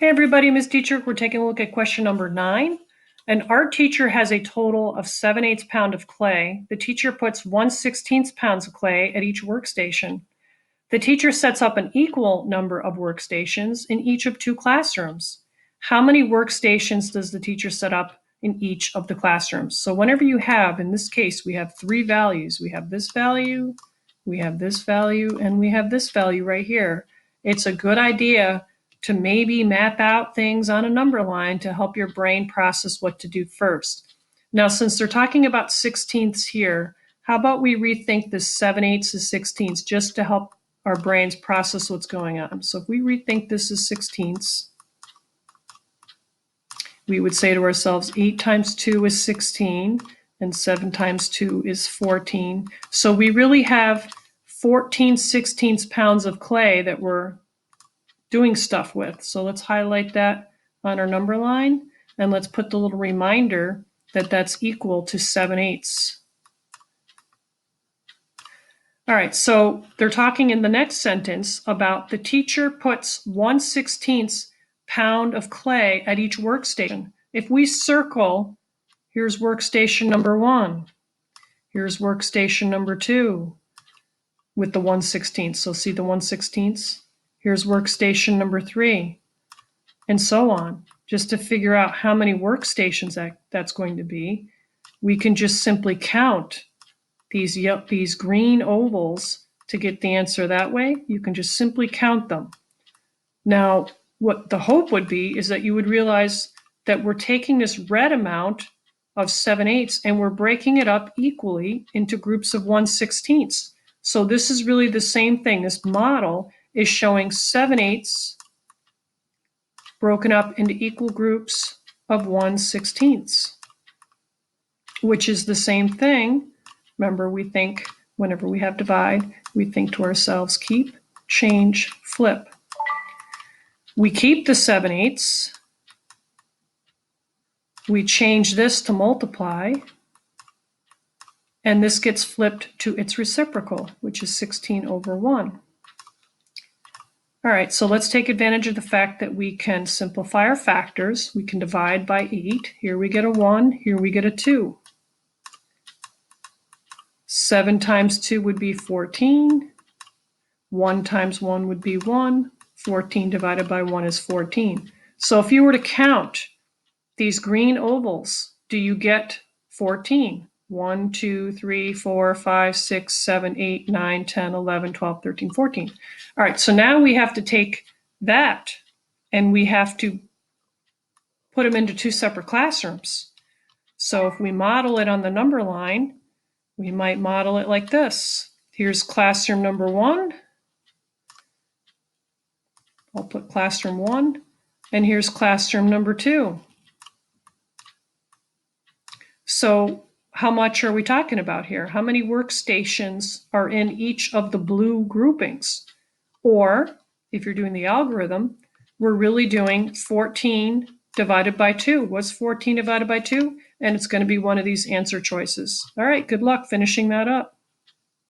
Hey everybody, Ms. Teacher, we're taking a look at question number 9. An art teacher has a total of 7/8 pound of clay. The teacher puts 1/16 pounds of clay at each workstation. The teacher sets up an equal number of workstations in each of 2 classrooms. How many workstations does the teacher set up in each of the classrooms? So whenever you have, in this case, we have 3 values. We have this value, we have this value, and we have this value right here. It's a good idea to maybe map out things on a number line to help your brain process what to do first. Now, since they're talking about sixteenths here, how about we rethink this 7/8 as sixteenths just to help our brains process what's going on. So if we rethink this as sixteenths, we would say to ourselves 8 times 2 is 16 and 7 times 2 is 14. So we really have 14/16 pounds of clay that we're doing stuff with. So let's highlight that on our number line, and let's put the little reminder that that's equal to 7/8. All right, so they're talking in the next sentence about the teacher puts 1/16 pound of clay at each workstation. If we circle, here's workstation number 1, here's workstation number 2 with the 1/16. So see the 1/16? Here's workstation number 3, and so on. Just to figure out how many workstations that's going to be, we can just simply count these green ovals to get the answer that way. You can just simply count them. Now, what the hope would be is that you would realize that we're taking this red amount of 7/8 and we're breaking it up equally into groups of 1/16. So this is really the same thing. This model is showing 7/8 broken up into equal groups of 1/16, which is the same thing. Remember, we think whenever we have divide, we think to ourselves, keep, change, flip. We keep the 7/8. We change this to multiply, and this gets flipped to its reciprocal, which is 16/1. All right, so let's take advantage of the fact that we can simplify our factors. We can divide by 8. Here we get a 1, here we get a 2. 7 times 2 would be 14. 1 times 1 would be 1. 14 divided by 1 is 14. So if you were to count these green ovals, do you get 14? 1, 2, 3, 4, 5, 6, 7, 8, 9, 10, 11, 12, 13, 14. All right, so now we have to take that and we have to put them into 2 separate classrooms. So if we model it on the number line, we might model it like this. Here's classroom number 1. I'll put classroom 1, and here's classroom number 2. So how much are we talking about here? How many workstations are in each of the blue groupings? Or if you're doing the algorithm, we're really doing 14 divided by 2. What's 14 divided by 2? And it's going to be one of these answer choices. All right, good luck finishing that up.